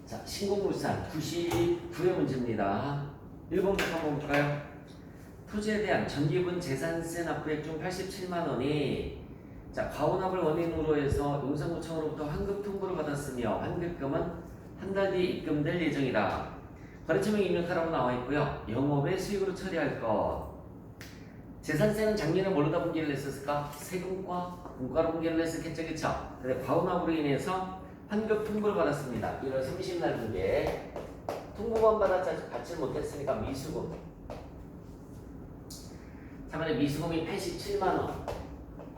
자, 신공물산 99회 문제입니다. 1번부터 한번 볼까요? 토지에 대한 전기분 재산세 납부액 중 87만 원이 자, 과온합을 원인으로 해서 용산구청으로부터 환급 통보를 받았으며 환급금은 한 달 뒤 입금될 예정이다. 거래처명 입력하라고 나와 있고요. 영업의 수익으로 처리할 것. 재산세는 작년에 뭘로다 분기를 했었을까? 세금과 분과로 분기를 했었겠죠, 그쵸? 근데 과온합으로 인해서 환급 통보를 받았습니다. 1월 30일 분기에 통보만 받지 못했으니까 미수금. 참고로 미수금이 87만원.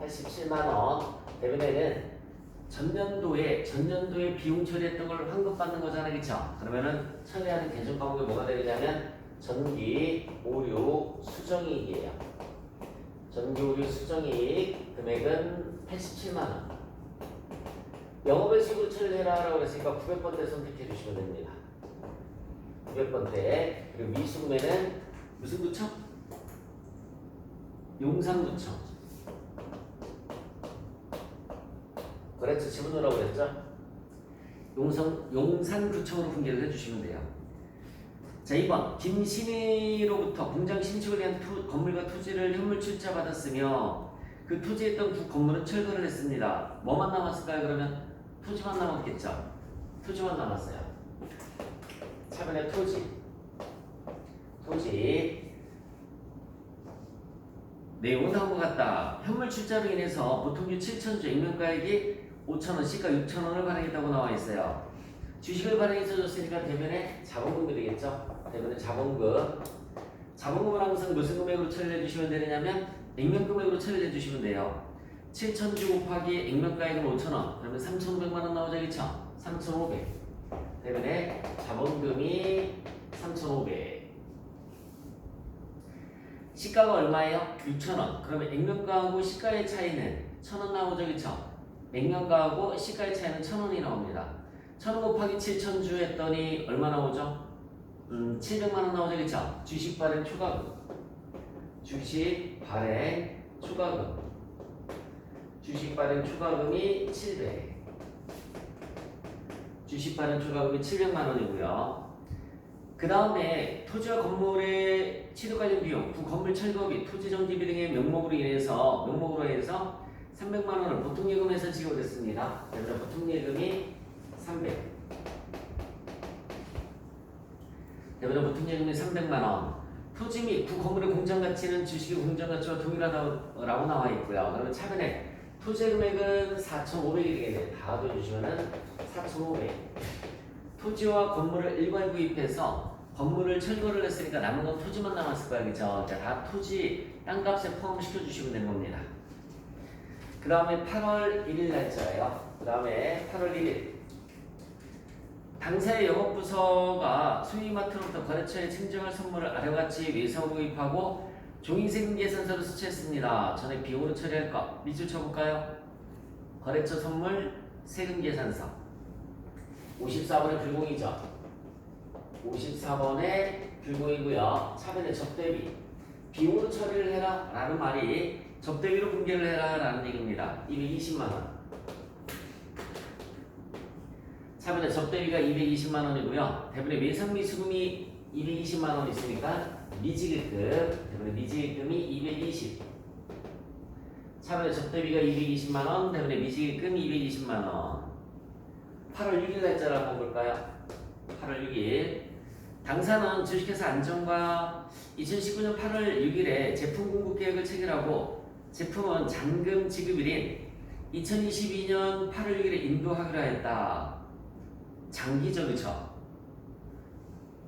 87만원. 대변에는 전년도에 비용 처리했던 걸 환급받는 거잖아요, 그쵸? 그러면은 처리하는 개정 과목이 뭐가 되냐면 전기, 오류, 수정이익이에요. 전기, 오류, 수정이익 금액은 87만원. 영업의 수익으로 처리를 해라 라고 했으니까 900번대 선택해 주시면 됩니다. 900번대. 그리고 미수금에는 무슨 구청? 용산구청. 거래처 지분으로라고 그랬죠? 용산구청으로 분기를 해주시면 돼요. 자, 2번. 김신희로부터 공장 신축을 위한 건물과 토지를 현물 출자 받았으며 그 토지에 있던 두 건물은 철거를 했습니다. 뭐만 남았을까요? 그러면 토지만 남았겠죠? 토지만 남았어요. 차변에 토지 내용은 다음과 같다. 현물 출자로 인해서 보통주 7천주 액면가액이 5천원, 시가 6천원을 발행했다고 나와 있어요. 주식을 발행해서 줬으니까 대변에 자본금이 되겠죠? 대변에 자본금을 항상 무슨 금액으로 처리해 주시면 되느냐면 액면 금액으로 처리해 주시면 돼요. 7천주 곱하기 액면가액은 5천원. 그러면 3,500만원 나오죠, 그쵸? 3,500. 대변에 자본금이 3,500. 시가가 얼마예요? 6,000원. 그러면 액면가하고 시가의 차이는 1,000원 나오죠, 그쵸? 액면가하고 시가의 차이는 1,000원이 나옵니다. 1,000원 곱하기 7천주 했더니 얼마 나오죠? 700만원 나오죠, 그쵸? 주식 발행 추가금. 주식 발행 추가금이 700. 주식 발행 추가금이 700만원이고요. 그 다음에 토지와 건물의 취득 관련 비용, 두 건물 철거비, 토지 정지비 등의 명목으로 인해서 300만원을 보통예금에서 지급했습니다. 그래서 보통예금이 300. 그래서 보통예금이 300만원. 토지 및 두 건물의 공정가치는 주식의 공정가치와 동일하다고 나와 있고요. 그러면 차변에 토지 금액은 4,500이 되겠네요. 다 더해주시면은 4,500. 토지와 건물을 일괄 구입해서 건물을 철거를 했으니까 남은 건 토지만 남았을 거야, 그죠? 자, 다 토지 땅값에 포함시켜 주시면 되는 겁니다. 그 다음에 8월 1일 날짜예요. 그 다음에 8월 1일. 당사의 영업부서가 수의마트로부터 거래처에 증정할 선물을 아래같이 외상 구입하고 종이세금 계산서를 수취했습니다. 전에 비용으로 처리할 것 밑줄 쳐볼까요? 거래처 선물 세금 계산서 54번의 불공이죠. 54번의 불공이고요. 차변의 접대비 비용으로 처리를 해라 라는 말이 접대비로 분계를 해라 라는 얘기입니다. 220만원. 차변의 접대비가 220만원이고요. 대변의 외상미수금이 220만원 있으니까 미지급금, 대변의 미지급금이 220. 차변의 접대비가 220만원, 대변의 미지급금 220만원. 8월 6일 날짜를 한번 볼까요? 8월 6일. 당사는 주식회사 안정과 2019년 8월 6일에 제품 공급 계획을 체결하고 제품은 잔금 지급일인 2022년 8월 6일에 인도하기로 했다. 장기죠, 그쵸?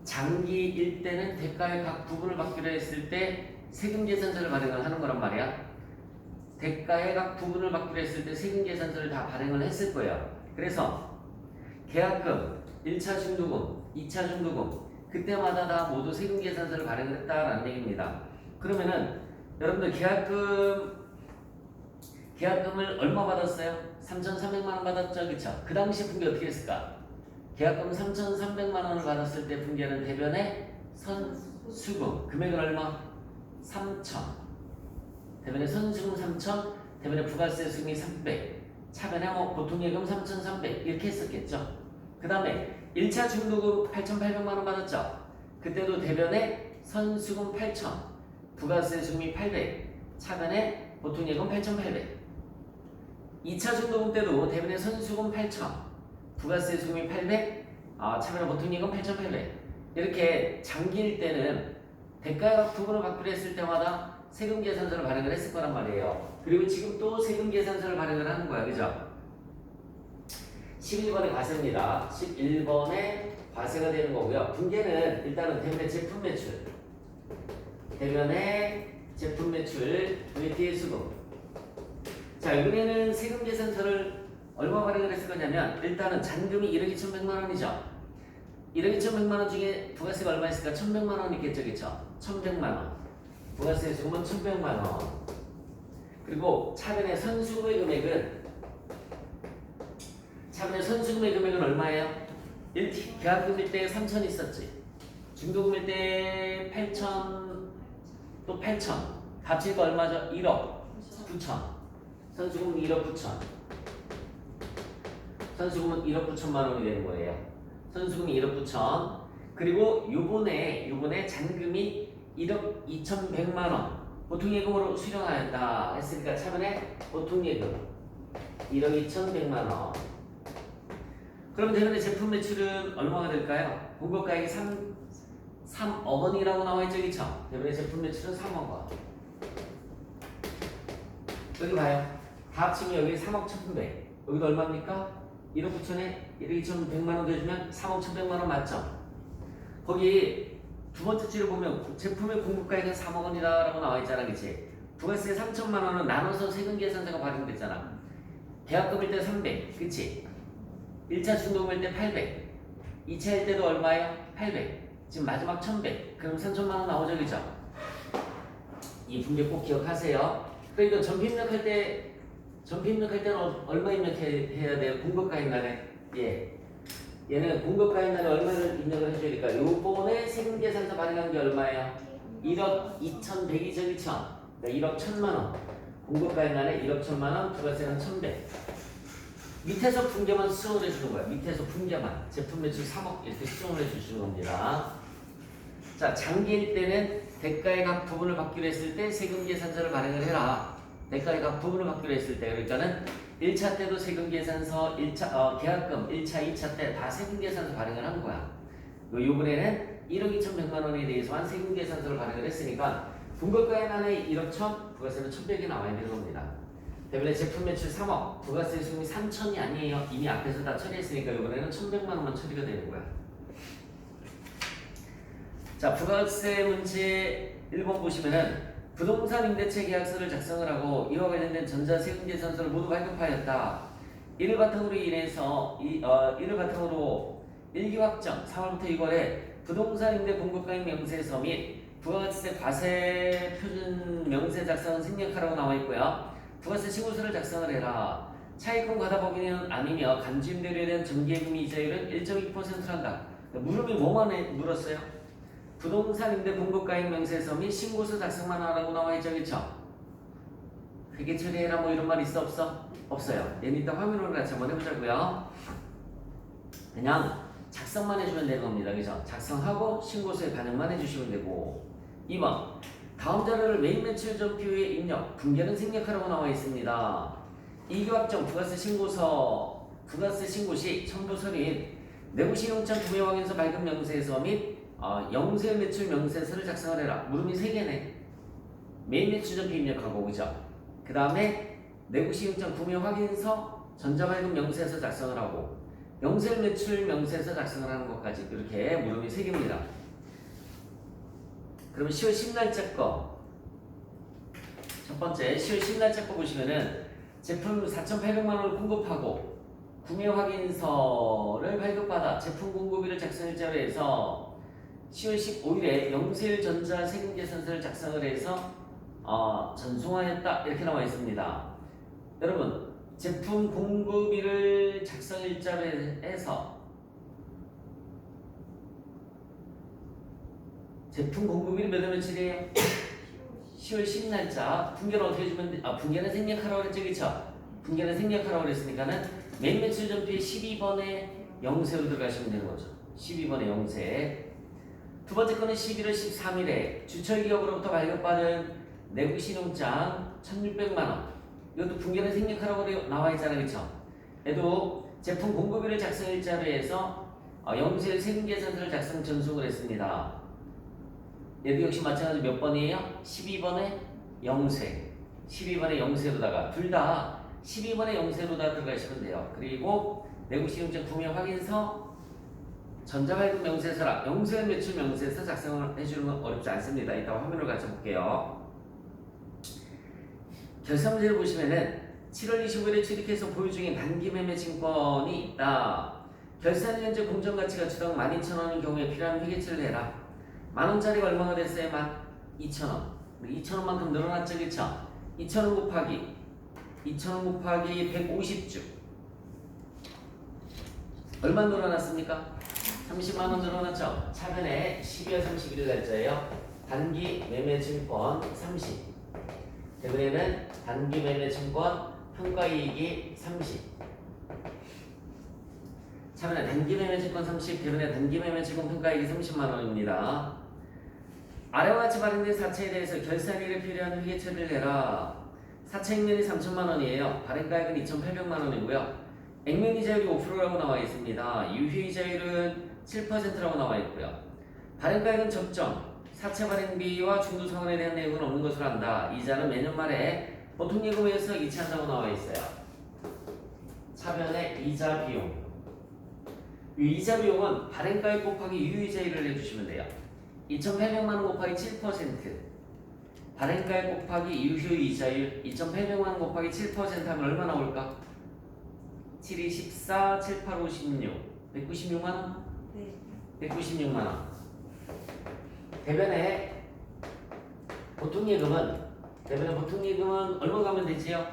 장기일 때는 대가의 각 부분을 받기로 했을 때 세금 계산서를 발행을 하는 거란 말이야. 대가의 각 부분을 받기로 했을 때 세금 계산서를 다 발행을 했을 거예요. 그래서 계약금, 1차 중도금, 2차 중도금 그때마다 다 모두 세금 계산서를 발행을 했다라는 얘기입니다. 그러면은 여러분들 계약금을 얼마 받았어요? 3,300만원 받았죠, 그쵸? 그 당시 분기 어떻게 했을까? 계약금 3,300만원을 받았을 때 분기하는 대변의 선수금 금액은 얼마? 3,000. 대변의 선수금 3,000, 대변의 부가세 수금이 300. 차변에 보통예금 3,300 이렇게 했었겠죠. 그 다음에 1차 중도금 8,800만 원 받았죠. 그때도 대변에 선수금 8,000, 부가세 수금이 800, 차변에 보통 예금 8,800. 2차 중도금 때도 대변에 선수금 8,000, 부가세 수금이 800, 차변에 보통 예금 8,800. 이렇게 장기일 때는 대가액 부분을 받기로 했을 때마다 세금 계산서를 발행을 했을 거란 말이에요. 그리고 지금 또 세금 계산서를 발행을 하는 거야, 그죠? 11번에 과세입니다. 11번에 과세가 되는 거고요. 분계는 일단은 대변의 제품 매출, 대변의 제품 매출, 뒤에 수금. 자, 이번에는 세금 계산서를 얼마 발행을 했을 거냐면 일단은 잔금이 1억 2,100만 원이죠. 1억 2,100만 원 중에 부가세가 얼마 있을까? 1,100만 원 있겠죠, 그쵸? 1,100만 원. 부가세 수금은 1,100만 원. 그리고 차변의 선수금의 금액은 얼마예요? 계약금일 때 3,000 있었지. 중도금일 때 8,000, 또 8,000. 합치니까 얼마죠? 1억 9천. 선수금은 1억 9천. 선수금은 1억 9천만 원이 되는 거예요. 선수금이 1억 9천. 그리고 요번에 잔금이 1억 2,100만 원. 보통예금으로 수령하였다 했으니까 차변에 보통예금 1억 2,100만 원. 그럼 대변의 제품 매출은 얼마가 될까요? 공급가액이 3억 원이라고 나와있죠, 그쵸? 대변의 제품 매출은 3억 원. 여기 봐요. 다 합치면 여기 3억 1,100. 여기도 얼마입니까? 1억 9천에 1억 2,100만 원 더해주면 3억 1,100만 원 맞죠? 거기 두 번째 줄을 보면 제품의 공급가액은 3억 원이다라고 나와있잖아, 그치? 부가세 3천만 원은 나눠서 세금 계산서가 발행됐잖아. 계약금일 때 300, 그치? 1차 중도금일 때 800, 2차일 때도 얼마예요? 800. 지금 마지막 1,100. 그럼 3천만 원 나오죠, 그죠? 이 분계 꼭 기억하세요. 그러니까 전피 입력할 때는 얼마 입력해야 돼요? 공급가액 날에. 예. 얘는 공급가액 날에 얼마를 입력을 해줘야 될까? 요번에 세금 계산서 발행한 게 얼마예요? 1억 2,100이죠, 그쵸? 그러니까 1억 1,000만 원. 공급가액 날에 1억 1,000만 원, 부가세는 1,100. 밑에서 분계만 수정을 해주는 거야. 밑에서 분계만. 제품 매출 3억 이렇게 수정을 해주시는 겁니다. 자, 장기일 때는 대가의 각 부분을 받기로 했을 때 세금 계산서를 발행을 해라. 대가의 각 부분을 받기로 했을 때. 그러니까는 1차 때도 세금 계산서, 계약금 1차, 2차 때 다 세금 계산서 발행을 한 거야. 요번에는 1억 2,100만 원에 대해서만 세금 계산서를 발행을 했으니까 분급가액 안에 1억 1,000, 부가세는 1,100이 나와야 되는 겁니다. 대변의 제품 매출 3억, 부가세 수금이 3천이 아니에요. 이미 앞에서 다 처리했으니까 이번에는 1,100만 원만 처리가 되는 거야. 자, 부가세 문제 1번 보시면은 부동산 임대차 계약서를 작성을 하고 이와 관련된 전자세금 계산서를 모두 발급하였다. 이를 바탕으로 이를 바탕으로 일기 확정 4월부터 2월에 부동산 임대 공급가액 명세서 및 부가세 과세 표준 명세 작성은 생략하라고 나와 있고요. 부가세 신고서를 작성을 해라. 차익금 과다법인은 아니며 간주임대료에 대한 정기예금 이자율은 1.2%를 한다. 물음이 뭐만 물었어요? 부동산 임대 공급가액 명세서 및 신고서 작성만 하라고 나와 있죠, 그쵸? 회계 처리해라 뭐 이런 말 있어 없어? 없어요. 얘는 이따 화면으로 같이 한번 해보자고요. 그냥 작성만 해주면 되는 겁니다, 그죠? 작성하고 신고서에 반영만 해주시면 되고. 2번 다음 자료를 메인 매출 전표에 입력, 분계는 생략하라고 나와 있습니다. 이교합정 부가세 신고 시 첨부 서류인 내부신용장 구매 확인서 발급 명세서 및 영세 매출 명세서를 작성을 해라. 물음이 3개네. 메인 매출 전표 입력하고, 그죠? 그 다음에 내부신용장 구매 확인서 전자발급 명세서 작성을 하고 영세 매출 명세서 작성을 하는 것까지 이렇게 물음이 3개입니다. 그러면 10월 10날짜 거. 첫 번째 10월 10날짜 거 보시면은 제품 4,800만 원을 공급하고 구매 확인서를 발급받아 제품 공급일을 작성일자로 해서 10월 15일에 영세일 전자 세금 계산서를 작성을 해서 전송하였다 이렇게 나와 있습니다. 여러분 제품 공급일을 작성일자로 해서 제품 공급일이 몇 월 며칠이에요? 10월 10날짜. 분계를 어떻게 주면 돼? 분계는 생략하라고 그랬죠, 그쵸? 분계는 생략하라고 그랬으니까는 메인 매출 전표의 12번에 영세로 들어가시면 되는 거죠. 12번에 영세. 두 번째 거는 11월 13일에 주철기업으로부터 발급받은 내국 신용장 1,600만 원. 이것도 분기는 생략하라고 나와 있잖아요, 그렇죠? 얘도 제품 공급일을 작성 일자로 해서 영세 세금계산서를 작성 전송을 했습니다. 얘도 역시 마찬가지로 몇 번이에요? 12번에 영세. 12번에 영세로다가 둘 다 12번에 영세로다 들어가시면 돼요. 그리고 내국 신용장 구매 확인서, 전자발급 명세서라. 영세 매출 명세서 작성을 해주는 건 어렵지 않습니다. 이따가 화면을 같이 볼게요. 결산문제를 보시면은 7월 25일에 취득해서 보유 중인 단기 매매 증권이 있다. 결산 현재 공정가치가 주당 12,000원인 경우에 필요한 회계처리를 해라. 만원짜리가 얼마가 됐어요? 12,000원. 2,000원만큼 늘어났죠, 그쵸? 2,000원 곱하기 150주. 얼마 늘어났습니까? 30만원 늘어났죠? 차변에 12월 31일 날짜예요. 단기 매매 증권 30. 대변에는 단기 매매 증권 평가이익이 30. 차변에 단기 매매 증권 30. 대변에 단기 매매 증권 평가이익이 30만원입니다. 아래와 같이 발행된 사채에 대해서 결산일에 필요한 회계처리를 해라. 사채 액면이 3,000만원이에요. 발행가액은 2,800만원이고요. 액면이자율이 5%라고 나와 있습니다. 유효이자율은 7%라고 나와 있고요. 발행가액은 적정, 사채 발행비와 중도상환에 대한 내용은 없는 것으로 한다. 이자는 매년 말에 보통 예금에서 이체한다고 나와 있어요. 차변에 이자 비용. 이 이자 비용은 발행가액 곱하기 유효이자율을 해주시면 돼요. 2,800만원 곱하기 7%. 발행가액 곱하기 유효이자율 2,800만원 곱하기 7% 하면 얼마 나올까? 7, 2, 14, 7, 8, 5, 16 196만원? 네. 196만원. 대변에 보통 예금은 얼마 가면 되지요?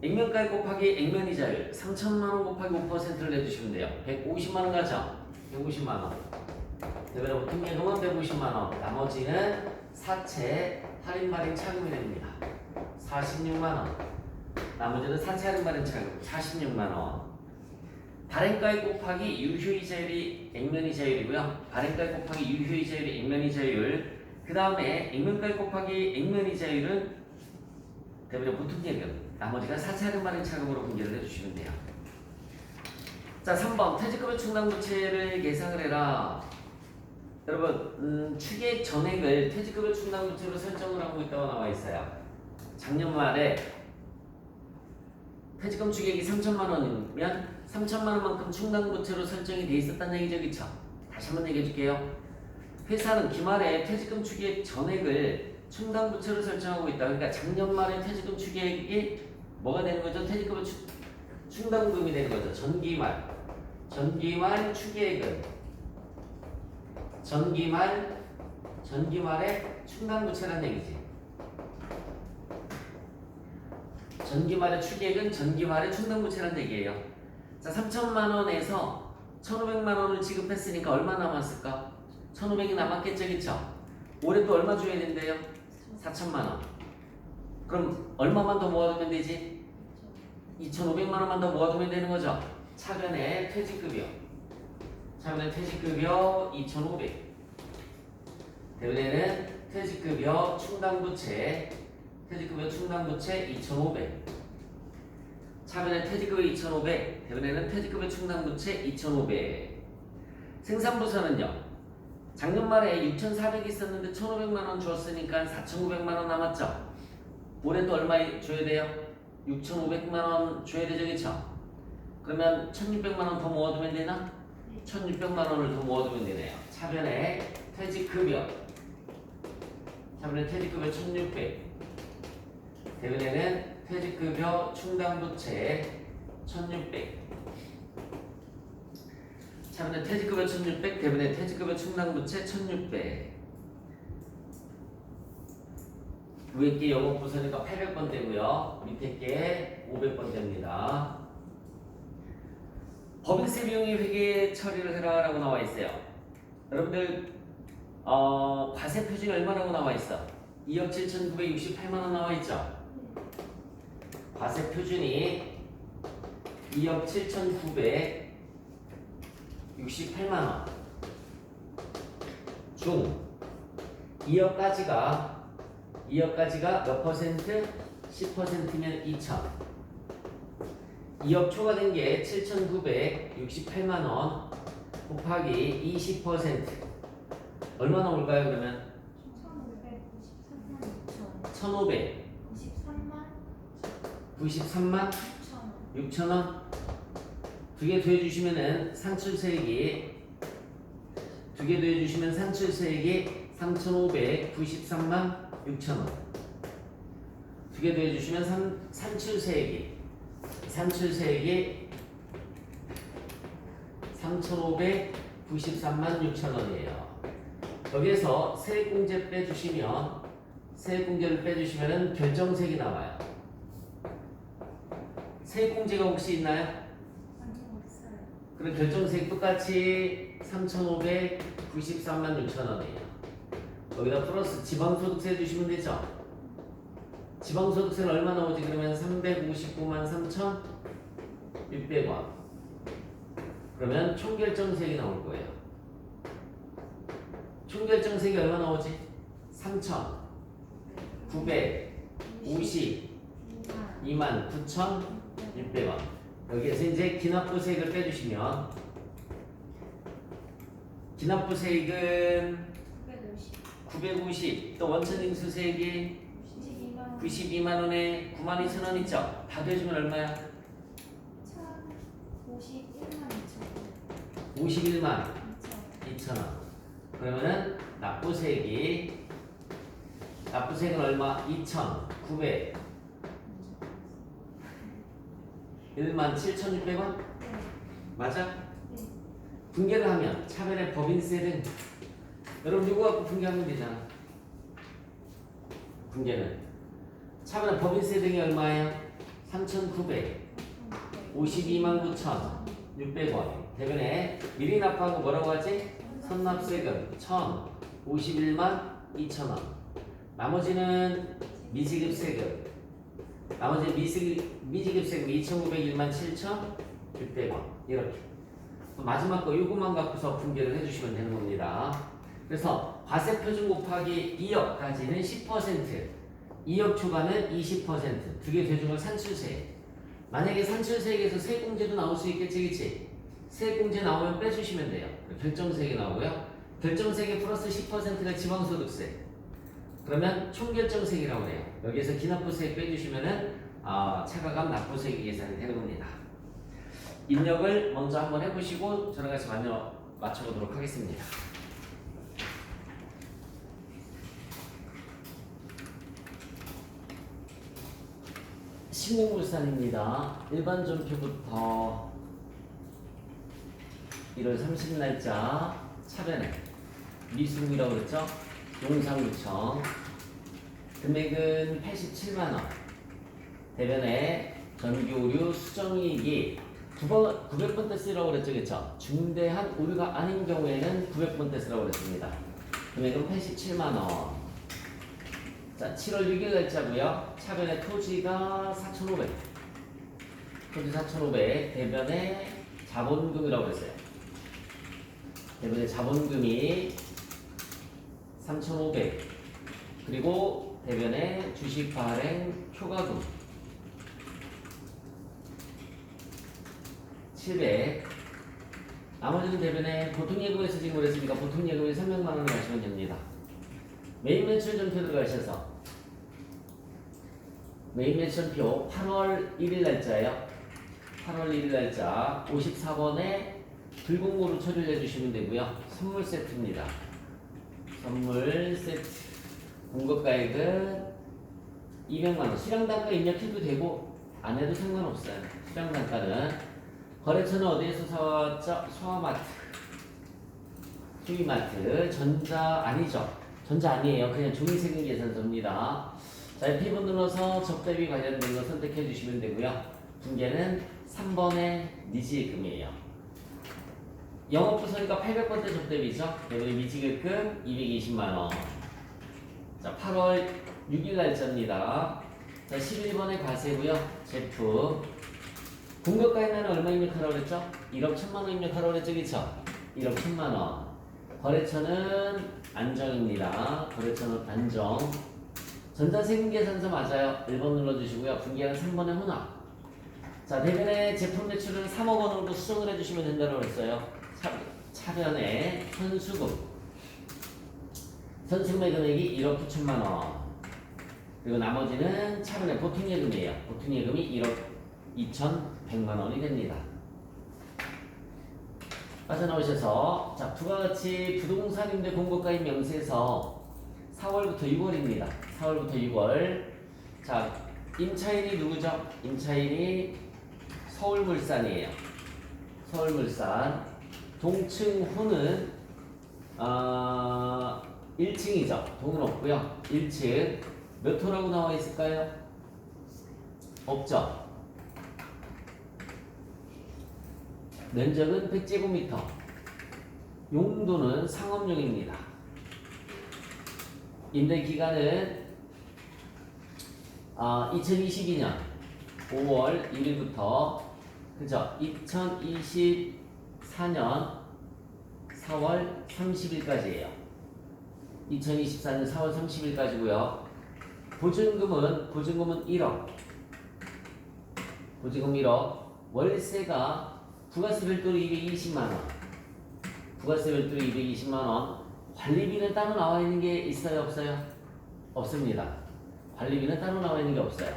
액면가액 곱하기 액면이자율 3,000만원 곱하기 5%를 내주시면 돼요. 150만원 가죠? 150만원. 대변에 보통 예금은 150만원. 나머지는 사채 할인 발행 차금이 됩니다. 46만원. 나머지는 사채 할인 발행 차금 46만원. 발행가액 곱하기 유효이자율이 액면이자율이고요. 발행가액 곱하기 유효이자율이 액면이자율. 그 다음에 액면가액 곱하기 액면이자율은 대변에 보통 예금. 나머지가 사채 할인 발행 차금으로 분기를 해주시면 돼요. 자, 3번 퇴직금의 충당부채를 계상을 해라. 여러분, 추계액 전액을 퇴직금의 충당부채로 설정을 하고 있다고 나와 있어요. 작년 말에 퇴직금 추계액이 3,000만원이면 3,000만원만큼 충당부채로 설정이 돼 있었다는 얘기죠, 그쵸? 다시 한번 얘기해 줄게요. 회사는 기말에 퇴직금 추계액 전액을 충당부채로 설정하고 있다. 그러니까 작년 말에 퇴직금 추계액이 뭐가 되는 거죠? 퇴직금의 충당금이 되는 거죠. 전기말 추계액은 전기말의 충당부채라는 얘기지. 전기말의 추계액은 전기말의 충당부채라는 얘기예요. 자, 3,000만원에서 1,500만원을 지급했으니까 얼마 남았을까? 1,500이 남았겠죠, 그쵸? 올해 또 얼마 줘야 된대요? 4,000만원. 그럼 얼마만 더 모아두면 되지? 2,500만원만 더 모아두면 되는 거죠. 차변에 퇴직급여 2,500. 대변에는 퇴직급여 충당부채 2,500. 차변에 퇴직급여 2,500. 대변에는 퇴직급여 충당부채 2,500. 생산부서는요. 작년 말에 6,400 있었는데 1,500만원 줬으니까 4,900만원 남았죠. 올해 또 얼마 줘야 돼요? 6,500만원 줘야 되죠, 그쵸? 그러면 1,600만원 더 모아두면 되나? 1,600만원을 더 모아두면 되네요. 차변에 퇴직급여 1,600. 대변에는 퇴직급여 충당부채 1,600. 차변에 퇴직급여 1,600. 대변에 퇴직급여 충당부채 1,600. 위에 게 영업부서니까 800번대고요. 밑에 게 500번대입니다. 법인세 비용이 회계 처리를 해라 라고 나와 있어요. 여러분들 과세 표준이 얼마라고 나와 있어? 2억 7,968만원 나와 있죠? 과세 표준이 2억 7,900 68만 원. 중 2억까지가 몇 퍼센트? 10%면 2천. 2억 초과된 게 7,968만 원 곱하기 20%. 얼마나 올까요, 그러면? 1,593만 6천 원. 두 개 더해주시면은 산출세액이 3,593만 6천 원. 두 개 더해주시면 산출세액이 3,593만 6천 원이에요. 여기에서 세액공제 세액공제를 빼주시면은 결정세액이 나와요. 세액공제가 혹시 있나요? 그럼 결정세액 똑같이 3,593만 6천 원이에요. 여기다 플러스 지방소득세 해주시면 되죠? 지방소득세는 얼마 나오지? 그러면 359만 3,600원. 그러면 총결정세액이 나올 거예요. 총결정세액이 얼마 나오지? 3,952만 9,600원. 여기에서 이제 기납부세액을 빼주시면 기납부세액은 950, 또 원천징수세액이 92만 원에 9만 2천 원 있죠? 다 더해주면 얼마야? 51만 2천 원. 그러면은 납부세액은 얼마? 2,900 17,600원? 맞아? 분개를 하면 차변의 법인세는 여러분 이거 갖고 분개하면 되잖아. 분개는 차변의 법인세 등이 얼마예요? 3,952만 9,600원. 대변에 미리 납부하고 뭐라고 하지? 선납세금 1,051만 2천원. 나머지는 미지급세금. 미지급세금 2,901만 7,600원. 이렇게. 마지막 거 요것만 갖고서 분개를 해주시면 되는 겁니다. 그래서 과세표준 곱하기 2억까지는 10%, 2억 초과는 20%. 두 개 대중은 산출세액. 만약에 산출세액에서 세액공제도 나올 수 있겠지, 그치? 세액공제 나오면 빼주시면 돼요. 결정세액이 나오고요. 결정세액 플러스 10%가 지방소득세. 그러면 총결정세액이라고 해요. 여기에서 기납부세액 빼주시면은 차가감 납부세액이 계산이 되는 겁니다. 입력을 먼저 한번 해보시고 저랑 같이 맞춰보도록 하겠습니다. 신공물산입니다. 일반 전표부터 1월 30날짜 차변에 미수이라고 그랬죠? 용산구청 금액은 87만원. 대변에 전기오류 수정이익이 900번 쓰라고 그랬죠, 그쵸? 중대한 오류가 아닌 경우에는 900번 쓰라고 그랬습니다. 금액은 87만원. 자, 7월 6일 날짜고요. 차변에 토지가 4,500. 토지 4,500. 대변에 자본금이라고 했어요. 대변에 자본금이 3,500. 그리고 대변에 주식 발행 초과금 700. 나머지는 대변에 보통예금에서 지금 그랬으니까 보통예금에 300만 원을 가시면 됩니다. 메인 매출 전표 들어가셔서 메인 매출 전표 8월 1일 날짜예요. 8월 1일 날짜 54번에 불공고로 처리를 해주시면 되고요. 선물 세트입니다. 선물 세트 공급가액은 200만원. 수량단가 입력해도 되고 안 해도 상관없어요. 수량단가는 거래처는 어디에서 사왔죠? 소화마트, 수이마트, 전자 아니죠? 전자 아니에요. 그냥 종이세금 계산서입니다. 자, F2번 눌러서 접대비 관련된 거 선택해 주시면 되고요. 분개는 3번의 미지급금이에요. 영업부서니까 800번대 접대비죠. 여기 미지급금 220만원. 자, 8월 6일 날짜입니다. 자, 11번의 과세고요. 제품 공급가액은 얼마 입력하라고 그랬죠? 1억 1천만 원 입력하라고 그랬죠? 그쵸? 1억 1천만 원. 거래처는 안정입니다. 거래처는 안정. 전자세금계산서 맞아요. 1번 눌러주시고요. 분기하는 3번의 혼합. 자, 대변의 제품 매출은 3억 원으로 수정을 해주시면 된다고 그랬어요. 차변의 선수금. 선수금의 금액이 1억 9천만 원. 그리고 나머지는 차변의 보통예금이에요. 보통예금이 1억 2,100만 원이 됩니다. 빠져나오셔서 자, 부가가치 부동산 임대 공고가입 명세서 4월부터 6월입니다. 4월부터 6월. 자, 임차인이 누구죠? 임차인이 서울물산이에요. 서울물산. 동층후는 1층이죠. 동은 없고요. 1층. 몇 호라고 나와 있을까요? 없죠. 면적은 100제곱미터. 용도는 상업용입니다. 임대기간은 2022년 5월 1일부터 그죠? 2024년 4월 30일까지예요. 2024년 4월 30일까지고요. 보증금은 1억. 보증금 1억. 월세가 부가세 별도로 220만 원. 부가세 별도로 220만 원. 관리비는 따로 나와 있는 게 있어요, 없어요? 없습니다. 관리비는 따로 나와 있는 게 없어요.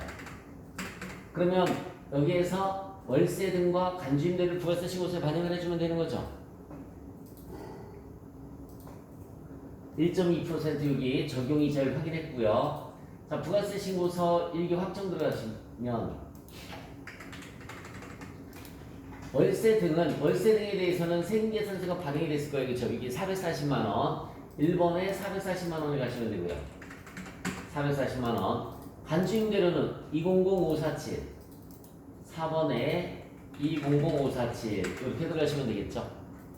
그러면 여기에서 월세 등과 간주임대를 부가세 신고서에 반영을 해주면 되는 거죠. 1.2% 여기 적용이자를 확인했고요. 자, 부가세 신고서 1기 확정 들어가시면 월세 등에 대해서는 세금계산서가 반영이 됐을 거예요. 그쵸? 이게 440만 원. 1번에 440만 원을 가시면 되고요. 440만 원. 간주임대료는 200547. 4번에 200547. 이렇게 들어가시면 되겠죠.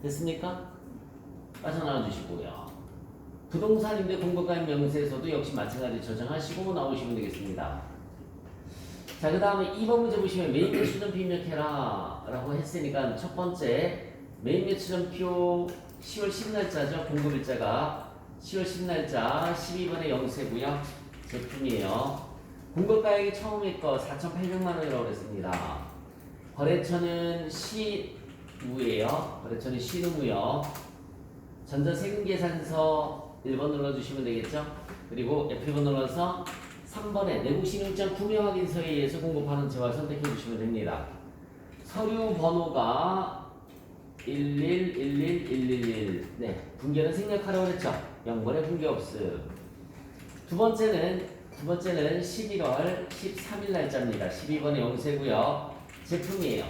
됐습니까? 빠져나와 주시고요. 부동산 임대 공고가입 명세서도 역시 마찬가지 저장하시고 나오시면 되겠습니다. 자, 그 다음에 2번 문제 보시면 메인 매출전표 입력해라 라고 했으니까 첫 번째 메인 매출전표 10월 10날짜죠. 공급일자가 10월 10날짜 12번에 영세고요. 제품이에요. 공급가액이 처음에 거 4,800만 원이라고 그랬습니다. 거래처는 시무예요. 거래처는 시무요. 전자세금계산서 1번 눌러주시면 되겠죠. 그리고 F1번 눌러서 3번에 내국신용장 구매 확인서에 의해서 공급하는 채와 선택해 주시면 됩니다. 서류 번호가 1111111. 네, 분계는 생략하라고 그랬죠. 0번에 분계 없음. 두 번째는 11월 13일 날짜입니다. 12번에 영세고요. 제품이에요.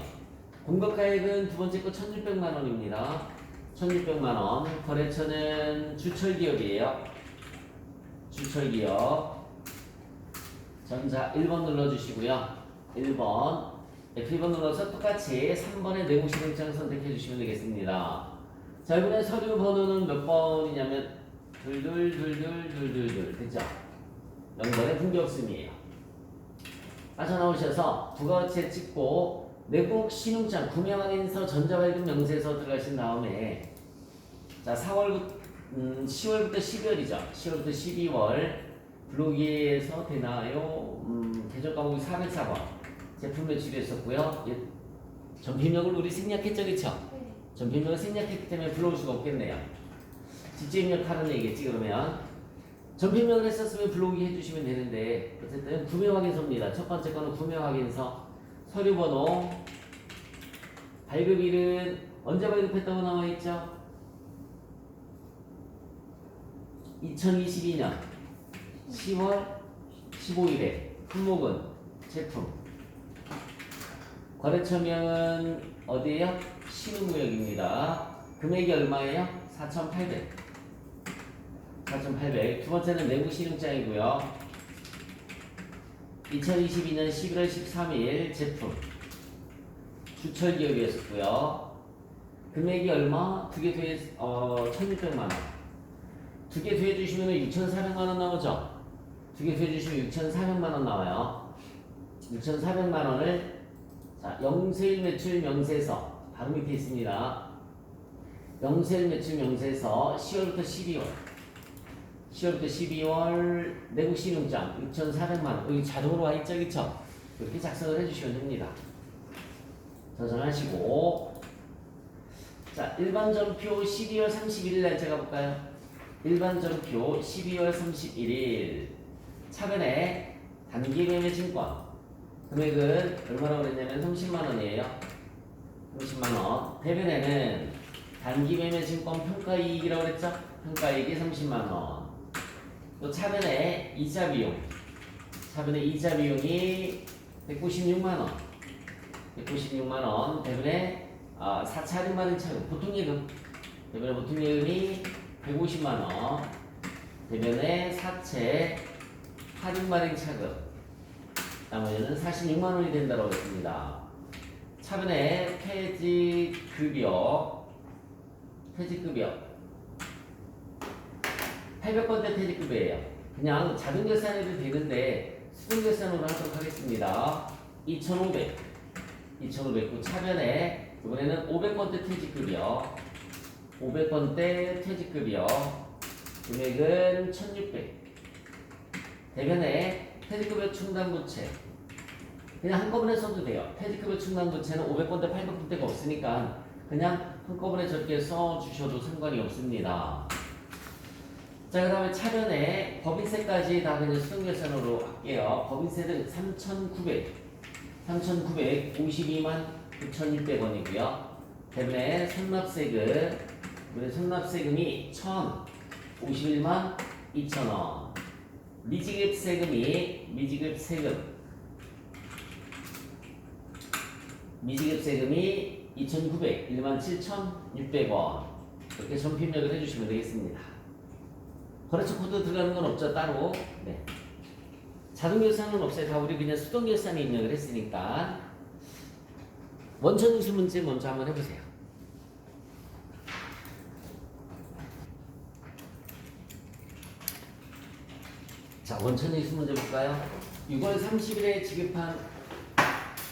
공급가액은 두 번째 거 1,600만 원입니다. 1,600만 원. 거래처는 주철기업이에요. 주철기업. 전자 1번 눌러주시고요. 1번. F2번 눌러서 똑같이 3번의 내국신용장 선택해 주시면 되겠습니다. 자, 이번에 서류 번호는 몇 번이냐면 둘둘둘둘둘둘둘. 됐죠? 0번에 분계 없음이에요. 빠져나오셔서 부가가치에 찍고 내국 신용장 구매 확인서 전자발급 명세서 들어가신 다음에 자 10월부터 12월이죠. 10월부터 12월 블로기에서 되나요? 계정 과목이 404번 제품 매출이었었고요. 전피명을 우리 생략했죠, 그쵸? 네. 전피명을 생략했기 때문에 불러올 수가 없겠네요. 직접 입력하는 얘기겠지. 그러면 전피명을 했었으면 블로기 해주시면 되는데 어쨌든 구매 확인서입니다. 첫 번째 거는 구매 확인서. 서류 번호, 발급일은 언제 발급했다고 나와 있죠? 2022년 10월 15일에 품목은 제품. 거래처명은 어디예요? 신흥무역입니다. 금액이 얼마예요? 4,800. 4,800. 두 번째는 내국신용장이고요. 2022년 11월 13일 제품 주철기업이었고요. 금액이 얼마? 두 개 더해 1,600만 원. 두 개 더해 주시면 6,400만 원 나오죠. 두 개 더해 주시면 6,400만 원 나와요. 6,400만 원을 자, 영세일 매출 명세서 바로 밑에 있습니다. 영세일 매출 명세서 10월부터 12월 10월부터 12월 내국 신용장 6,400만 원. 여기 자동으로 와 있죠, 그쵸? 이렇게 작성을 해주시면 됩니다. 저장하시고, 자, 일반 전표 12월 31일 날짜 가볼까요? 일반 전표 12월 31일 차변에 단기 매매 증권 금액은 얼마라고 그랬냐면 30만 원이에요. 30만 원. 대변에는 단기 매매 증권 평가이익이라고 그랬죠? 평가이익이 30만 원. 또 차변에 이자 비용. 차변에 이자 비용이 196만 원. 196만 원. 대변에 4차 할인받은 차금. 보통예금. 대변에 보통예금이 150만 원. 대변에 사채 할인받은 차금. 나머지는 46만 원이 된다고 했습니다. 차변에 퇴직급여 800건대 퇴직급여예요. 그냥 자동결산해도 되는데 수동결산으로 하도록 하겠습니다. 2,500구 차변에 이번에는 500건대 퇴직급여 500건대 퇴직급여 금액은 1,600. 대변에 퇴직급여 충당부채 그냥 한꺼번에 써도 돼요. 퇴직급여 충당부채는 500건대 800건대가 없으니까 그냥 한꺼번에 적게 써주셔도 상관이 없습니다. 자, 그 다음에 차변에 법인세까지 다 그냥 수동결산으로 할게요. 법인세는 3,952만 9,600원이고요. 대변에 선납세금이 1,051만 2,000원. 미지급세금이 2,900, 17,600원. 이렇게 전피입력을 해주시면 되겠습니다. 거래처 코드 들어가는 건 없죠, 따로. 네. 자동결산은 없어요. 다 우리 그냥 수동결산에 입력을 했으니까. 원천징수 문제 먼저 한번 해보세요. 자, 원천징수 문제 볼까요? 6월 30일에 지급한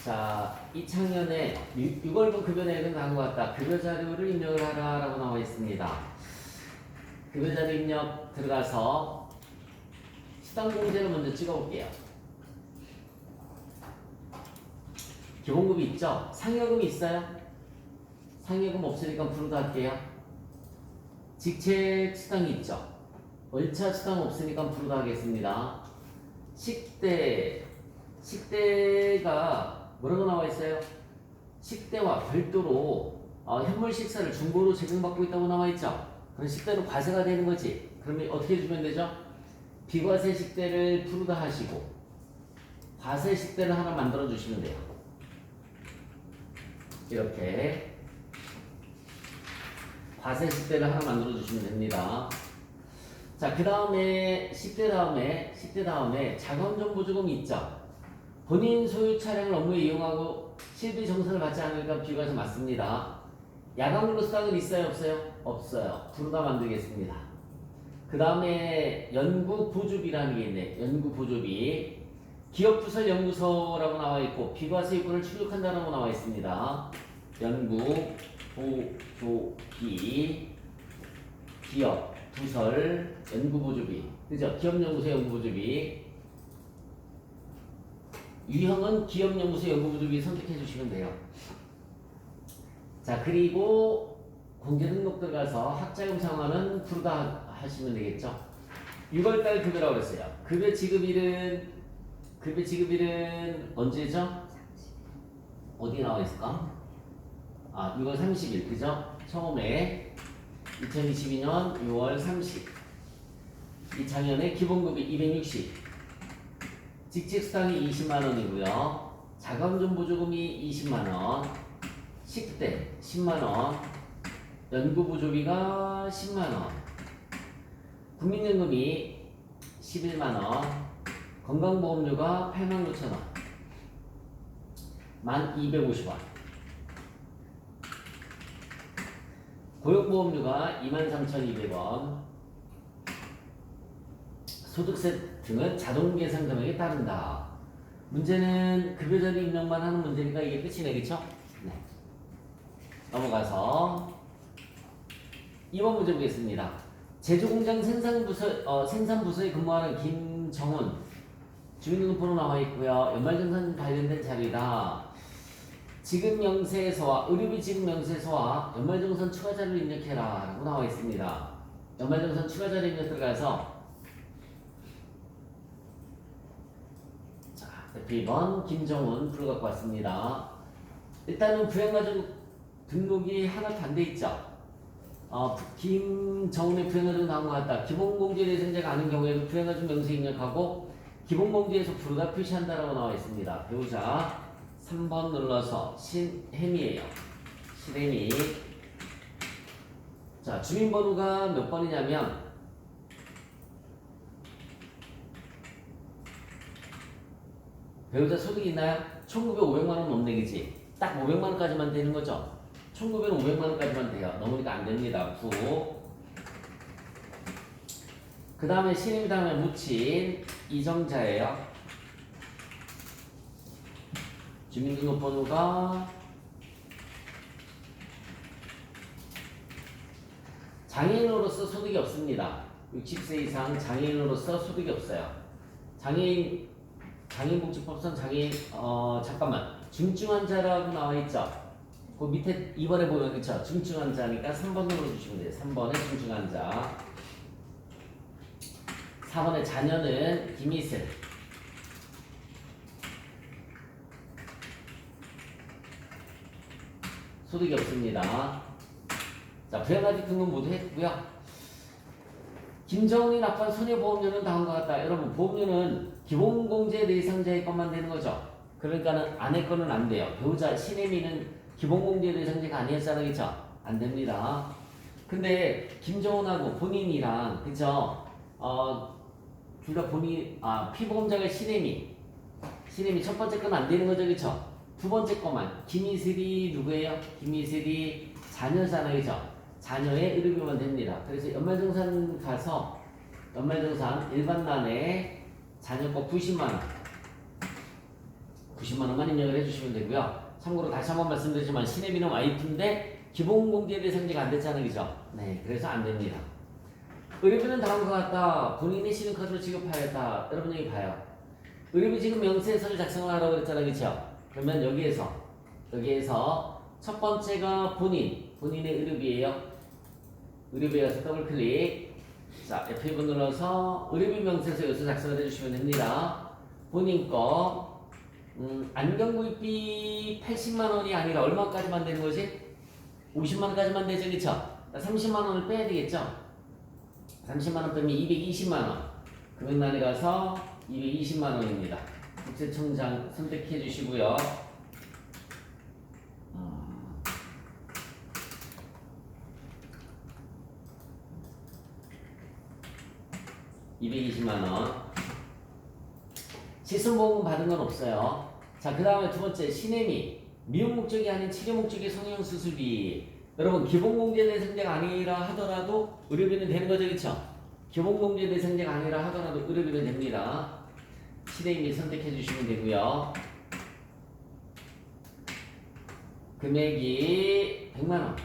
자, 2학년에 6월분 급여내역은 다음과 같다. 급여자료를 입력을 하라라고 나와 있습니다. 급여자료 입력 들어가서 수당공제를 먼저 찍어볼게요. 기본급이 있죠? 상여금이 있어요? 상여금 없으니까 부르다 할게요. 직책 수당이 있죠? 월차 수당 없으니까 부르다 하겠습니다. 식대가 뭐라고 나와 있어요? 식대와 별도로 현물 식사를 중고로 제공받고 있다고 나와 있죠? 그럼 식대로 과세가 되는 거지. 그러면 어떻게 해주면 되죠? 비과세 식대를 부르다 하시고 과세 식대를 하나 만들어 주시면 돼요. 이렇게 과세 식대를 하나 만들어 주시면 됩니다. 자, 그 다음에 10대 다음에 자금정보조금이 있죠. 본인 소유 차량을 업무에 이용하고 실비 정산을 받지 않으니까 비과세 맞습니다. 야간근로 수당은 있어요, 없어요? 없어요. 부르다 만들겠습니다. 그 다음에 연구보조비라는 게 있네. 연구보조비. 기업부설 연구소라고 나와 있고 비과세 요건을 충족한다라고 나와 있습니다. 연구보조비 기업 부설 연구보조비, 그죠? 기업연구소 연구보조비. 유형은 기업연구소 연구보조비 선택해 주시면 돼요. 자, 그리고 공제등록 들어가서 학자금 상환은 부르다 하시면 되겠죠. 6월달 급여라고 그랬어요. 급여 지급일은 언제죠? 어디 나와 있을까? 6월 30일, 그죠? 처음에 2022년 6월 30. 이 작년에 기본급이 260. 직책수당이 20만원이고요. 자금정보조금이 20만원. 식대 10만원. 연구보조비가 10만원. 국민연금이 11만원. 건강보험료가 89,000원. 1250원. 고용보험료가 23,200원. 소득세 등은 자동계산 금액에 따른다. 문제는 급여 자리 입력만 하는 문제니까 이게 끝이네, 그쵸? 네. 넘어가서 2번 문제 보겠습니다. 제조공장 생산부서에 근무하는 김정훈 주민등록번호 나와 있고요. 연말정산 관련된 자료이다. 지급 명세서와 의료비 지급 명세서와 연말정산 추가 자료를 입력해라 라고 나와 있습니다. 연말정산 추가 자료 입력 들어가서 자, F2번 김정훈 불러 갖고 왔습니다. 일단은 부양가족 등록이 하나도 안 돼 있죠. 김정훈의 부양가족 나온 것 같다. 기본공제 대상자가 아닌 경우에도 부양가족 명세 입력하고 기본공제에서 부르다 표시한다라고 나와 있습니다. 배우자 3번 눌러서 신혜미예요. 신혜미. 자, 주민번호가 몇 번이냐면 배우자 소득 있나요? 1900, 500만원 넘네, 그치? 딱 500만원까지만 되는 거죠? 1900은 500만원까지만 돼요. 넘으니까 안 됩니다. 구. 그 다음에 신임 다음에 묻힌 이정자예요. 주민등록번호가 장애인으로서 소득이 없습니다. 60세 이상 장애인으로서 소득이 없어요. 장애인복지법상 장애인 잠깐만 중증환자라고 나와 있죠. 그 밑에 2번에 보면 그쵸? 중증환자니까 3번 눌러주시면 돼요. 3번에 중증환자. 4번에 자녀는 김희슬. 소득이 없습니다. 자, 부양가족 등록 모두 했고요. 김정은이 납부한 손해보험료는 다음과 같다. 여러분, 보험료는 기본공제 대상자의 것만 되는 거죠. 그러니까는 아내 거는 안 돼요. 배우자 신혜미는 기본공제 대상자가 아니었잖아요, 그쵸? 안 됩니다. 근데 김정은하고 본인이랑 그쵸? 둘 다 피보험자가 신혜미 첫 번째 건 안 되는 거죠, 그쵸? 두 번째 거만 김희슬이 누구예요? 김희슬이 자녀잖아요, 그죠? 자녀의 의료비만 됩니다. 그래서 연말정산 가서 연말정산 일반난에 자녀 거 90만원 90만원만 입력을 해주시면 되고요. 참고로 다시 한번 말씀드리지만 신혜미는 와이프인데 기본공제 대상자가 안 됐잖아요, 그죠? 네, 그래서 안 됩니다. 의료비는 다음과 같다. 본인의 신용카드로 지급하였다. 여러분 여기 봐요. 의료비 지급 명세서를 작성을 하라고 그랬잖아요, 그죠? 그러면 여기에서 첫 번째가 본인의 의료비예요. 의료비에 가서 더블 클릭. 자, F2번 눌러서 의료비 명세서 여기서 작성을 해주시면 됩니다. 본인 거 안경구입비 80만원이 아니라 얼마까지만 되는 거지? 50만원까지만 되죠, 그쵸? 30만원을 빼야 되겠죠? 30만원 빼면 220만원. 금액란에 가서 220만원입니다. 국세청장 선택해 주시고요. 220만원. 시설보험 받은 건 없어요. 자, 그 다음에 두 번째, 신혜미. 미용 목적이 아닌 치료 목적의 성형수술비. 여러분, 기본공제 대상자가 아니라 하더라도 의료비는 되는 거죠, 그쵸? 기본공제 대상자가 아니라 하더라도 의료비는 됩니다. 신혜미 선택해 주시면 되고요. 금액이 100만원.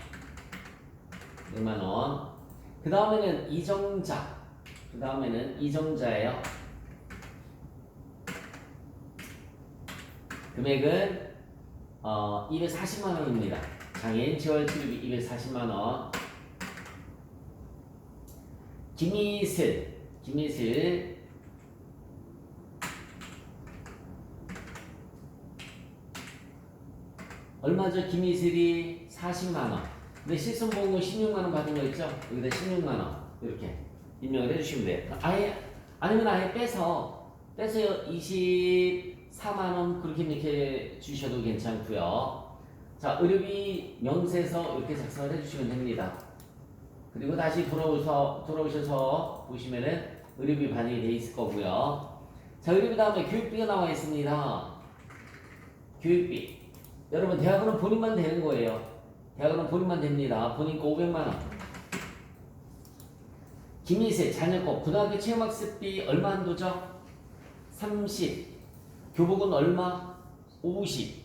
100만원. 그 다음에는 이정자예요. 금액은 240만원입니다. 장애인 재활치료비 240만원. 김희슬 얼마죠? 김희슬이 40만원. 근데 실손보험은 16만원 받은 거 있죠? 여기다 16만원 이렇게 입력을 해주시면 돼요. 아니면 아예 빼서 24만원 그렇게 입력해 주셔도 괜찮고요. 자, 의료비 명세서 이렇게 작성을 해주시면 됩니다. 그리고 다시 돌아오셔서 보시면은 의료비 반영이 되어 있을 거고요. 자, 의료비 다음에 교육비가 나와 있습니다. 교육비. 여러분, 대학원은 본인만 되는 거예요. 대학원은 본인만 됩니다. 본인 거 500만원. 김희세 자녀 거 고등학교 체험학습비 얼마 한도죠? 30. 교복은 얼마? 50.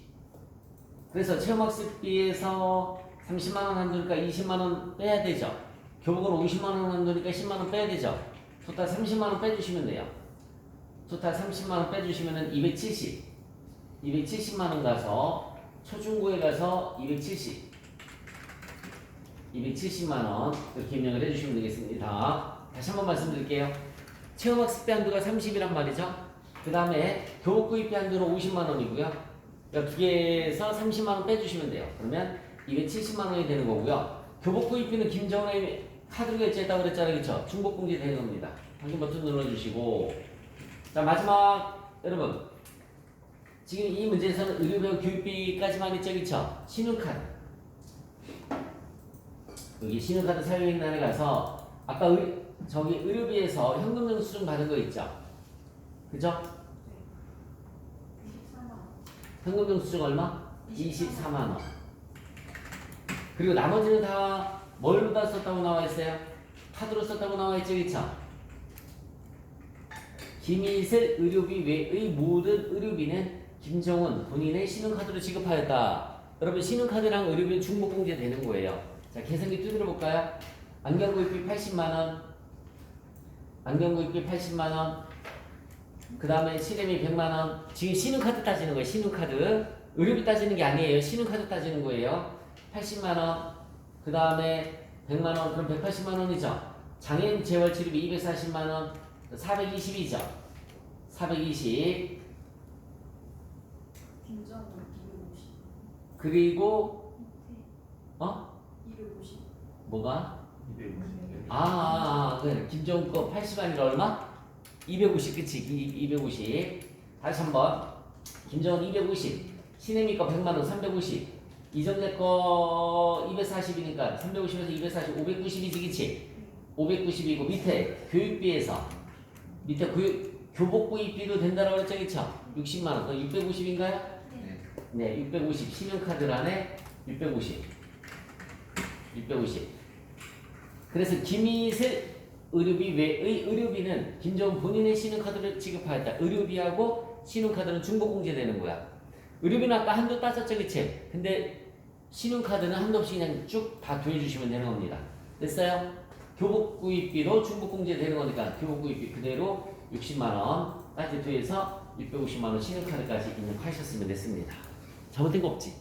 그래서 체험학습비에서 30만 원 한도니까 20만 원 빼야 되죠. 교복은 50만 원 한도니까 10만 원 빼야 되죠. 토탈 30만 원 빼주시면 돼요. 토탈 30만 원 빼주시면은 270. 270만 원 가서 초중고에 가서 270만 원 이렇게 입력을 해주시면 되겠습니다. 다시 한번 말씀드릴게요. 체험학습비 한도가 30이란 말이죠. 그 다음에 교복구입비 한도는 50만 원이고요. 그러니까 두 개에서 30만 원 빼주시면 돼요. 그러면 270만 원이 되는 거고요. 교복구입비는 김정은의 카드로 결제했다고 그랬잖아요. 그렇죠? 중복공제 되는 겁니다. 확인 버튼 눌러주시고, 자 마지막 여러분, 지금 이 문제에서는 의료비용 교육비까지만 있죠. 그렇죠? 신용카드, 여기 신용카드 사용액란에 가서 아까 저기 의료비에서 현금 영수증 받은 거 있죠? 그죠? 현금 영수증 얼마? 24만 원. 그리고 나머지는 다 뭘로 다 썼다고 나와 있어요? 카드로 썼다고 나와 있죠, 그쵸? 김희슬 의료비 외의 모든 의료비는 김정은 본인의 신용카드로 지급하였다. 여러분 신용카드랑 의료비는 중복공제 되는 거예요. 자, 계산기 두드려 볼까요? 안경구입비 80만 원, 안경구입비 80만 원, 그 다음에 실행비 100만 원. 지금 신용카드 따지는 거예요. 신용카드. 의료비 따지는 게 아니에요. 신용카드 따지는 거예요. 80만 원. 그 다음에 100만 원. 그럼 180만 원이죠. 장애인 재활치료비 240만 원. 420이죠. 420. 김정은 250. 그리고 250. 뭐가? 250. 그래. 김정은 거 80만이라 얼마? 250. 그치? 250. 다시 한번. 김정은 250. 신혜미 거 100만 원 350. 이정재 거 240이니까 350에서 240 590이지. 그치? 590이고 밑에 교육비에서 밑에 교복구입비도 된다라고 그랬죠. 그쵸? 60만 원. 그럼 650인가요? 네, 650. 신용카드란에 650. 그래서 김희슬 의료비 외의 의료비는 김정은 본인의 신용카드를 지급하였다. 의료비하고 신용카드는 중복공제되는 거야. 의료비는 아까 한도 따졌죠, 그치? 근데 신용카드는 한도 없이 그냥 쭉 다 더해주시면 되는 겁니다. 됐어요? 교복구입비도 중복공제되는 거니까 교복구입비 그대로 60만 원까지 더해서 650만 원 신용카드까지 입력하셨으면 됐습니다. 잘못된 거 없지?